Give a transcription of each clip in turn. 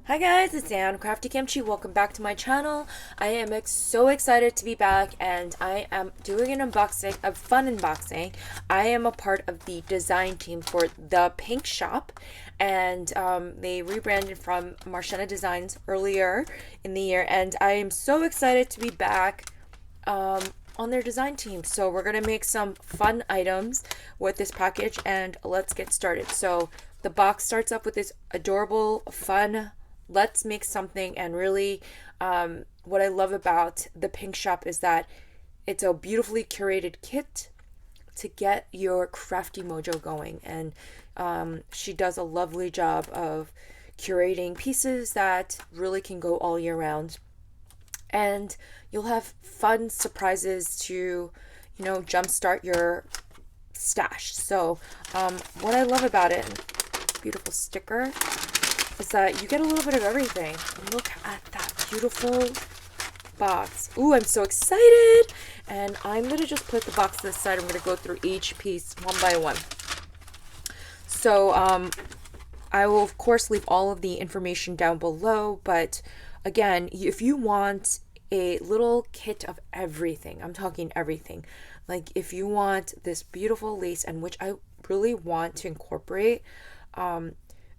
Hi guys, it's Anne, Crafty Kimchi. Welcome back to my channel. I am so excited to be back and I am doing an unboxing, a fun unboxing. I am a part of the design team for the Pink Shop and they rebranded from Marshana Designs earlier in the year and I am so excited to be back on their design team. So we're going to make some fun items with this package and let's get started. So the box starts up with this adorable, fun let's make something. And really what I love about the Pink Shop is that it's a beautifully curated kit to get your crafty mojo going, and she does a lovely job of curating pieces that really can go all year round, and you'll have fun surprises to jumpstart your stash. So what I love about it, beautiful sticker, is that you get a little bit of everything. Look at that beautiful box. Ooh, I'm so excited. And I'm going to just put the box to the side. I'm going to go through each piece one by one. So I will, of course, leave all of the information down below. But again, if you want a little kit of everything, I'm talking everything. Like if you want this beautiful lace, and which I really want to incorporate,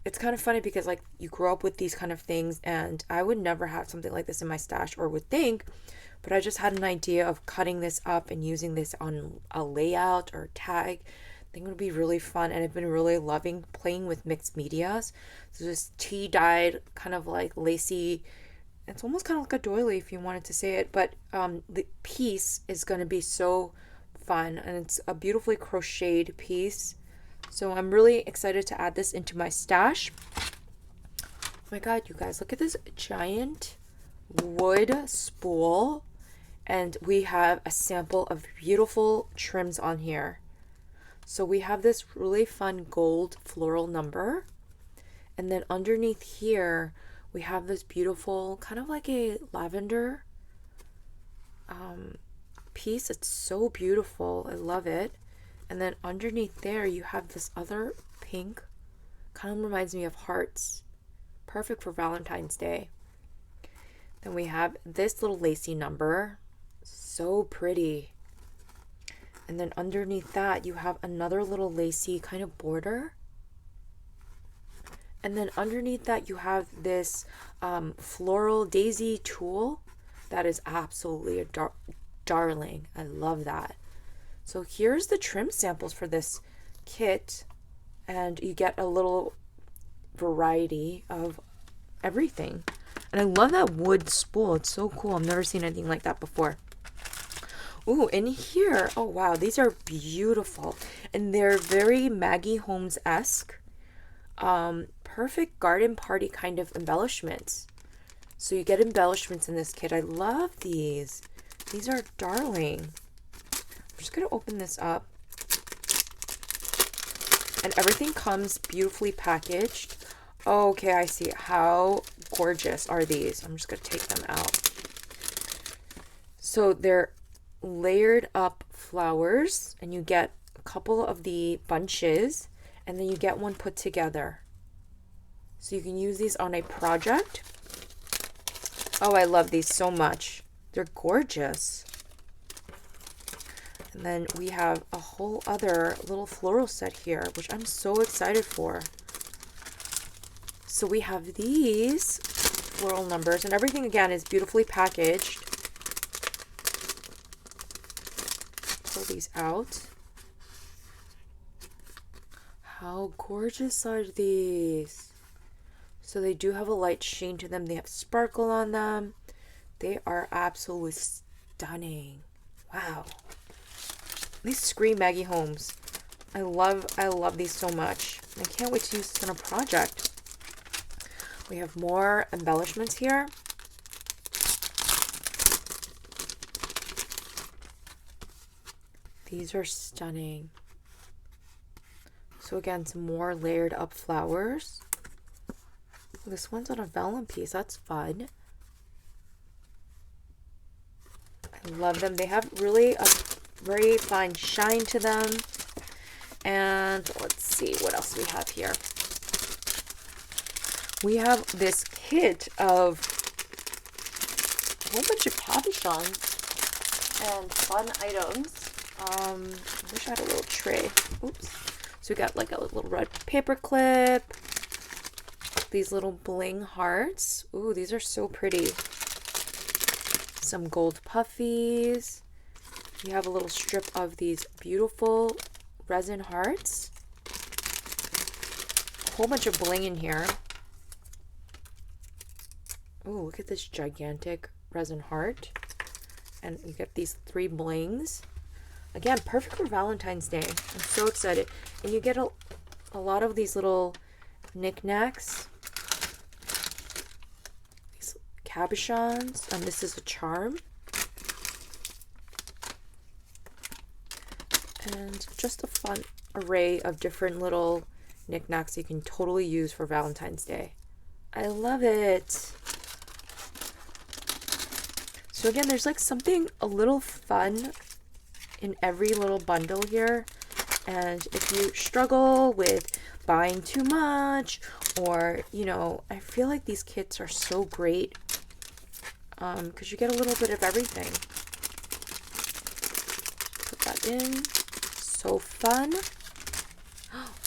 it's kind of funny because like you grow up with these kind of things and I would never have something like this in my stash or would think, but I just had an idea of cutting this up and using this on a layout or tag. I think it would be really fun, and I've been really loving playing with mixed medias. So this tea dyed kind of like lacy, it's almost kind of like a doily if you wanted to say it, but the piece is going to be so fun and it's a beautifully crocheted piece. So I'm really excited to add this into my stash. Oh my god, you guys, look at this giant wood spool. And we have a sample of beautiful trims on here. So we have this really fun gold floral number. And then underneath here, we have this beautiful, kind of like a lavender piece. It's so beautiful. I love it. And then underneath there, you have this other pink. Kind of reminds me of hearts. Perfect for Valentine's Day. Then we have this little lacy number. So pretty. And then underneath that, you have another little lacy kind of border. And then underneath that, you have this floral daisy tulle. That is absolutely a darling. I love that. So here's the trim samples for this kit, and you get a little variety of everything. And I love that wood spool. It's so cool. I've never seen anything like that before. Ooh, in here, oh wow, these are beautiful. And they're very Maggie Holmes-esque. Perfect garden party kind of embellishments. So you get embellishments in this kit. I love these. These are darling. I'm just going to open this up. And everything comes beautifully packaged. Oh, okay, I see. How gorgeous are these? I'm just going to take them out. So they're layered up flowers, and you get a couple of the bunches, and then you get one put together. So you can use these on a project. Oh, I love these so much. They're gorgeous. And then we have a whole other little floral set here, which I'm so excited for. So we have these floral numbers, and everything again is beautifully packaged. Pull these out. How gorgeous are these? So they do have a light sheen to them. They have sparkle on them. They are absolutely stunning. Wow. These scream Maggie Holmes. I love these so much. I can't wait to use this on a project. We have more embellishments here. These are stunning. So again, some more layered up flowers. This one's on a vellum piece. That's fun. I love them. They have really a very fine shine to them. And let's see what else we have here. We have this kit of a whole bunch of cabochons and fun items. I wish I had a little tray. Oops. So we got like a little red paper clip. These little bling hearts. Ooh, these are so pretty. Some gold puffies. We have a little strip of these beautiful resin hearts. A whole bunch of bling in here. Ooh, look at this gigantic resin heart. And we get these 3 blings. Again, perfect for Valentine's Day. I'm so excited. And you get a lot of these little knickknacks. These cabochons. And this is a charm. And just a fun array of different little knickknacks you can totally use for Valentine's Day. I love it. So again, there's like something a little fun in every little bundle here. And if you struggle with buying too much, or, you know, I feel like these kits are so great because you get a little bit of everything. Put that in. So fun.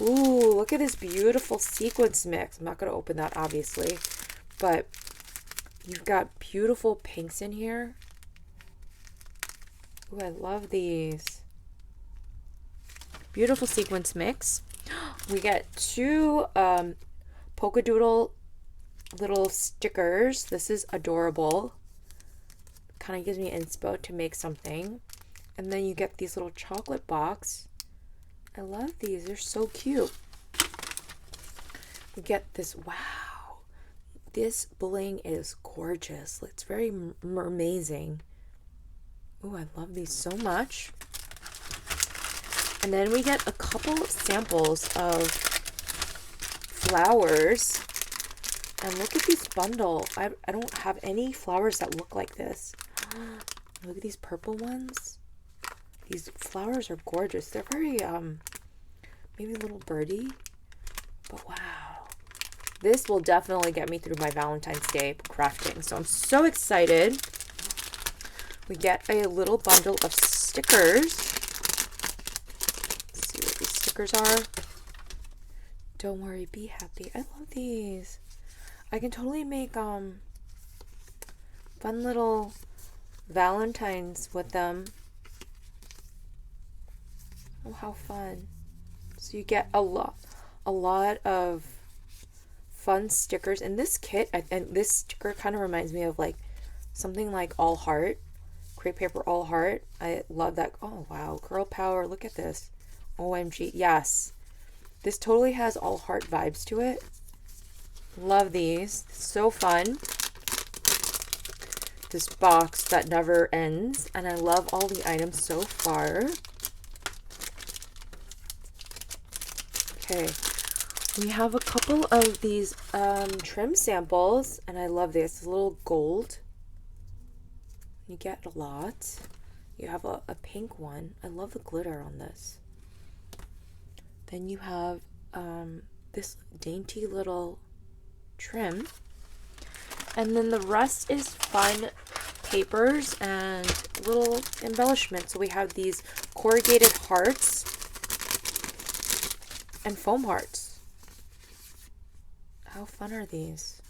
Ooh, look at this beautiful sequence mix. I'm not going to open that, obviously, but you've got beautiful pinks in here. Ooh, I love these. Beautiful sequence mix. We get 2 polka doodle little stickers. This is adorable. Kind of gives me inspo to make something. And then you get these little chocolate box. I love these. They're so cute. We get this. Wow. This bling is gorgeous. It's very amazing. Oh, I love these so much. And then we get a couple of samples of flowers. And look at this bundle. I don't have any flowers that look like this. Look at these purple ones. These flowers are gorgeous. They're very, maybe a little birdie. But wow. This will definitely get me through my Valentine's Day crafting. So I'm so excited. We get a little bundle of stickers. Let's see what these stickers are. Don't worry, be happy. I love these. I can totally make fun little Valentines with them. Oh, how fun. So you get a lot of fun stickers in this kit. And this sticker kind of reminds me of like something like All Heart, crepe paper All Heart. I love that. Oh wow, girl power. Look at this. OMG. Yes, this totally has All Heart vibes to it. Love these. So fun. This box that never ends, and I love all the items so far. Okay, we have a couple of these trim samples, and I love this. It's a little gold. You get a lot. You have a pink one. I love the glitter on this. Then you have this dainty little trim. And then the rest is fun papers and little embellishments. So we have these corrugated hearts and foam hearts. How fun are these?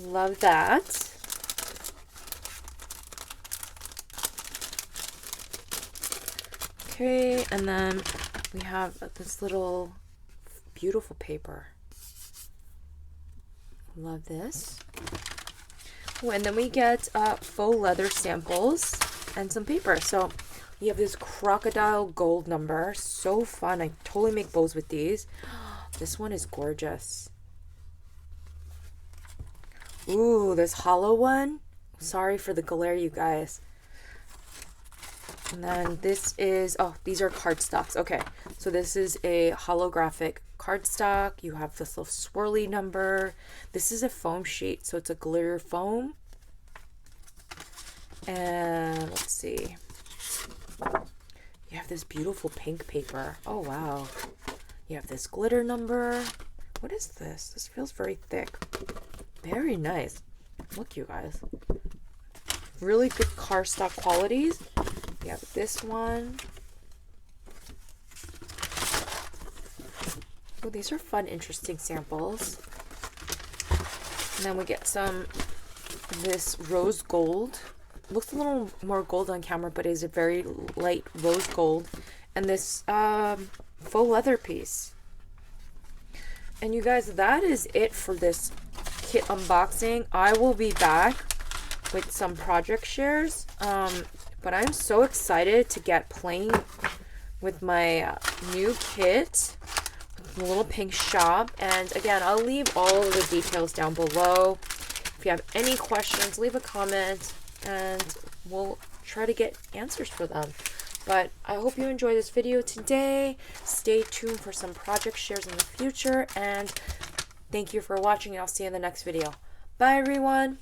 Love that. Okay, and then we have this little beautiful paper. Love this. Oh, and then we get faux leather samples and some paper. So you have this crocodile gold number. So fun. I totally make bows with these. This one is gorgeous. Ooh, this hollow one. Sorry for the glare, you guys. And then this is, oh, these are cardstocks. Okay, so this is a holographic cardstock. You have this little swirly number. This is a foam sheet, so it's a glitter foam. And let's see. You have this beautiful pink paper. Oh, wow. You have this glitter number. What is this? This feels very thick. Very nice. Look, you guys. Really good cardstock qualities. We have this one. Oh, these are fun, interesting samples. And then we get some this rose gold. Looks a little more gold on camera, but is a very light rose gold. And this faux leather piece. And you guys, that is it for this kit unboxing. I will be back with some project shares. But I'm so excited to get playing with my new kit. The little pink shop. And again, I'll leave all of the details down below. If you have any questions, leave a comment and we'll try to get answers for them. But I hope you enjoyed this video today. Stay tuned for some project shares in the future, and thank you for watching, and I'll see you in the next video. Bye everyone.